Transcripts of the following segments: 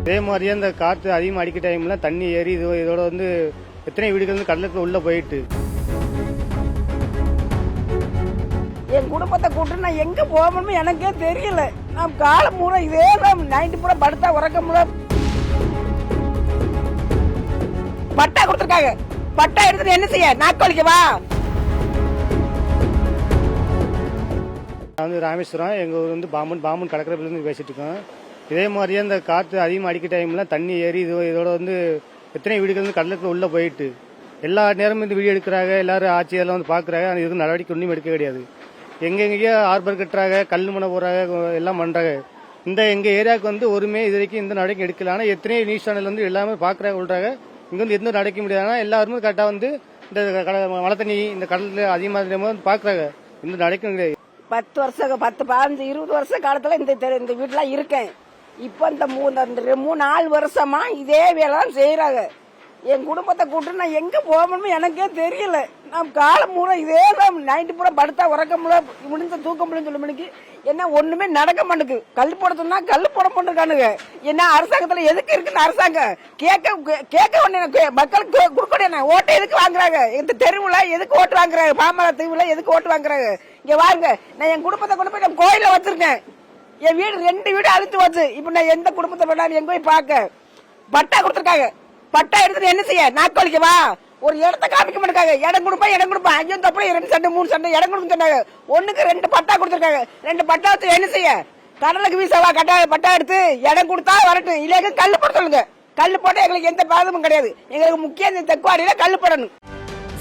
இதே மாதிரியே அந்த காற்று அதிகமாக அடிக்க டைம்ல தண்ணி ஏறி இதோட வந்து எத்தனை வீடுகள் வந்து கடலுக்கு உள்ள போயிட்டு என் குடும்பத்தை கூட்டு நான் எங்க போகணும்னு எனக்கே தெரியல. நான் காலம் பூரா இதே தான் நைட்டு பூரா படுத்தா உறக்க முடியல. பட்டா கொடுத்துருக்காங்க, பட்டா எடுத்துட்டு என்ன செய்ய? நாக்கொழிக்கவா? நான் வந்து ராமேஸ்வரம், எங்கள் ஊர் வந்து பாம்பன் கடற்கரையிலேருந்து பேசிட்டு இருக்கோம். இதே மாதிரியே அந்த காற்று அதிகமாக அடிக்க டைம்ல தண்ணி ஏறி இதோட வந்து எத்தனை வீடுகள் வந்து கடலுக்கு உள்ள போயிட்டு எல்லா நேரமும் இந்த வீடியோ எடுக்கிறாங்க, எல்லாரும் ஆட்சியெல்லாம் வந்து பார்க்குறாங்க. ஆனால் இதுக்கு நடவடிக்கை ஒன்றும் எடுக்க கிடையாது. எங்கெங்கேயோ ஆர்பர் கட்டுறாங்க, கல் மணை போடுறாங்க, எல்லாம் பண்ணுறாங்க. இந்த எங்கள் ஏரியாவுக்கு வந்து ஒருமே இது வரைக்கும் இந்த நடவடிக்கை எடுக்கல. ஆனால் எத்தனை நியூஸ் சேனல் வந்து எல்லாமே பார்க்குறாங்க, சொல்கிறாங்க. இங்கே வந்து எந்த நடக்க முடியாது. எல்லாருமே கரெக்டாக வந்து இந்த மழை தண்ணி இந்த கடலில் அதிகமாக வந்து பார்க்குறாங்க. இந்த நடக்கும் கிடையாது. 10 வருஷம் 10, 15, 20 வருஷ காலத்துல இந்த வீட்டுல இருக்கேன். இப்ப இந்த 3-4 வருஷமா இதே வேலை தான் செய்யறாங்க. என் குடும்பத்தை கூட்டு நான் எங்க போகணும்னு எனக்கே தெரியல. நான் காலம் பூரா இதே தான் நைட்டு பூரா படுத்தா உறக்க முடிஞ்ச தூக்க முடியும் சொல்ல மணிக்கு என்ன ஒண்ணுமே நடக்க மாட்டேங்குது. கல் போட சொன்னா கல் போட மாட்டேங்கானுங்க. என்ன அரசாங்கத்துல எதுக்கு இருக்குன்னு அரசாங்கம் கேட்க ஒண்ணு மக்களுக்கு கொடுக்கணும். ஓட்டை எதுக்கு வாங்குறாங்க? இந்த தெருவுல எதுக்கு ஓட்டு வாங்குறாங்க? பாமர தீவுல எதுக்கு ஓட்டு வாங்குறாங்க? இங்க வாருங்க, நான் என் குடும்பத்தை கொண்டு போய் நான் கோயில வச்சிருக்கேன். என் வீடு 2 வீடு அழிச்சு வச்சு இப்ப நான் எந்த குடும்பத்தை வேணாலும் எங்க போய் பார்க்க? பட்டா கொடுத்துருக்காங்க, பட்டா எடுத்துட்டு என்ன செய்ய? நாக்கொழிக்கவா? ஒரு இடத்த காமிக்க மாட்டாங்க. இடம் கொடுப்பேன் ஐயோ தப்புல 2 சண்டை 3 சண்டை இடம் கொடுக்க சொன்னாங்க. 1க்கு 2 பட்டா கொடுத்துருக்காங்க. 2 பட்டா வச்சு என்ன செய்ய? கடலுக்கு வீசவா? பட்டா எடுத்து இடம் கொடுத்தா வரட்டும், இல்லையா கல்லு போட சொல்லுங்க. கல்லு போட்டா எங்களுக்கு எந்த பாதமும் கிடையாது. எங்களுக்கு முக்கியம் இந்த தெக்குவாடியில கல்லு போடணும்.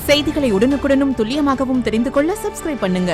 செய்திகளை உடனுக்குடனும் துல்லியமாகவும் தெரிந்து கொள்ள சப்ஸ்கிரைப் பண்ணுங்க.